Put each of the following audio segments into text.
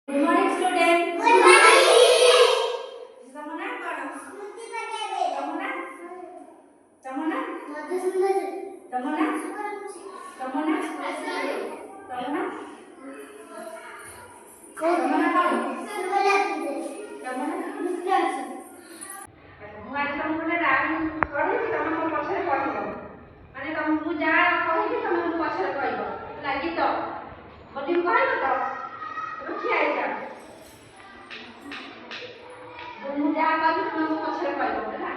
Good morning, student. Good morning. Tamana kano? Smriti Pandey. Tamana? Tamana? Madhusundar. Tamana? Tamana? Tamana? Tamana kano? Subalakshmi. Tamana? Mistrasi. ମୁଁ ଆଜି ତମକୁ ଗୋଟେ rhyme ପଢ଼େଇବି, ତମେ ମୋ ପଛରେ କହିବ। ମାନେ ମୁଁ ଯାହା କହିବି ତମେ ମୋ ପଛରେ କହିବ। ହେଲା ଗୀତ ବୋଲି କହିବ ତ? ଠିଆ ହେଇଯାଅ। ମୁଁ ଯାହା କହିବି ତମେ ମୋ ପଛରେ କହିବ ହେଲା।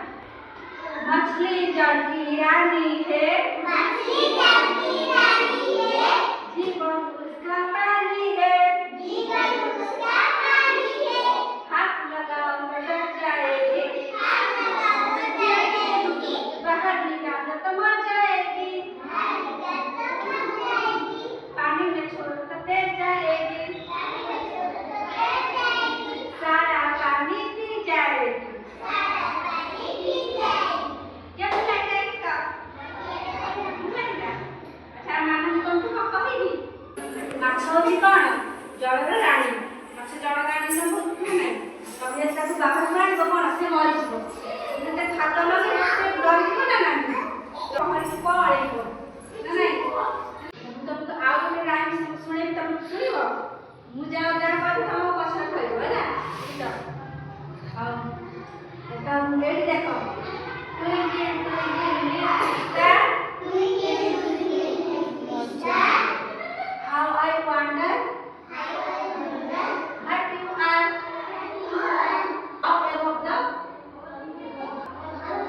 मछली जल की रानी है, मछली जल की रानी है, जीवन उसका पानी है, जीवन उसका पानी है, हाथ लगाओ तो डर जाएगी, हाथ लगाओ तो डर जाएगी, बाहर निकालो तो मर जाएगी, बाहर निकालो तो मर जाएगी, पानी में छोड़ो तो तैर जाएगी, पानी में छोड़ो तो तैर जाएगी, सारा पानी पी जाएगी, सारा पानी पी जाएगी। माछ होची कौन जलर रानी माछ जल रानी सब ना तबे ताको बाहर मारी कोन से मरि जबो एते खात लगे से डरि को ना ना तो हरि पळेबो ना नहीं तुम तो आउ के राइम सुने तुम सुनिबो मु जाओ जा कर हम पछा करिबो हैला ठीक आ एटा रेडी देखो How I wonder what you are up above the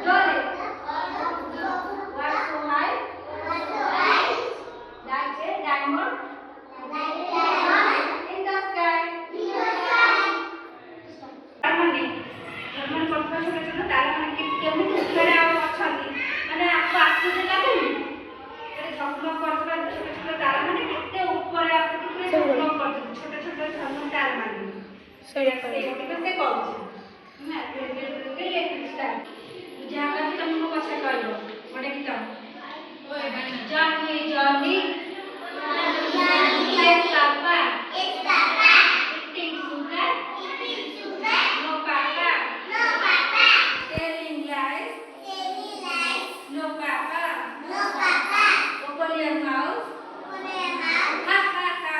glory. What so high? Like a diamond in the sky. तारमाने जर्मन पढ़वा छोटे छोटे तारमाने केमि ऊपर आओ अछंती माने आपको आश्चर्य लागेनी ए झगमग करतबा छोटे छोटे तारमाने केते ऊपर आपको पूरे झगमग करते छोटे छोटे झगमग तारमाने सेया करे गोटे से कहू ना के स्टार्ट जागा भी तुमको पछा कहलो गोटे गीत ओए जानी जानी एक पापा eating sugar no papa telling lies no papa open your mouth ha ha ha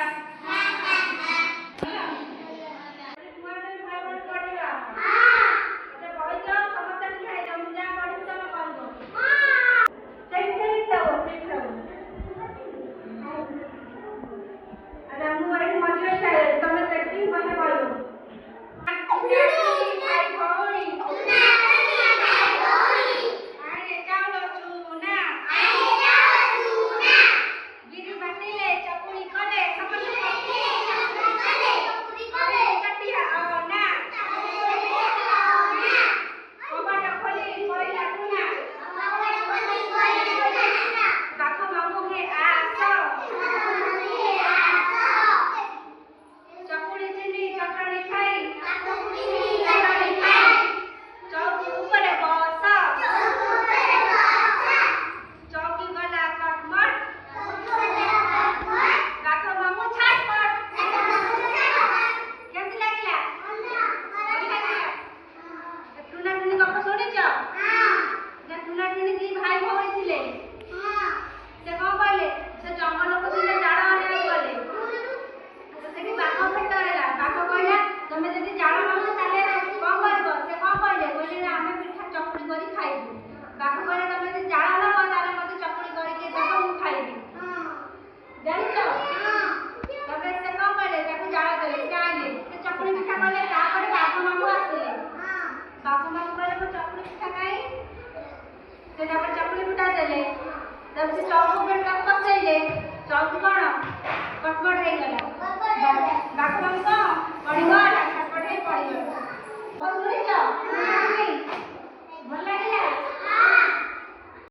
चकुली फुटा देले तब से चौक ऊपर कब कब जाइले चौक कौन कटमट हो गला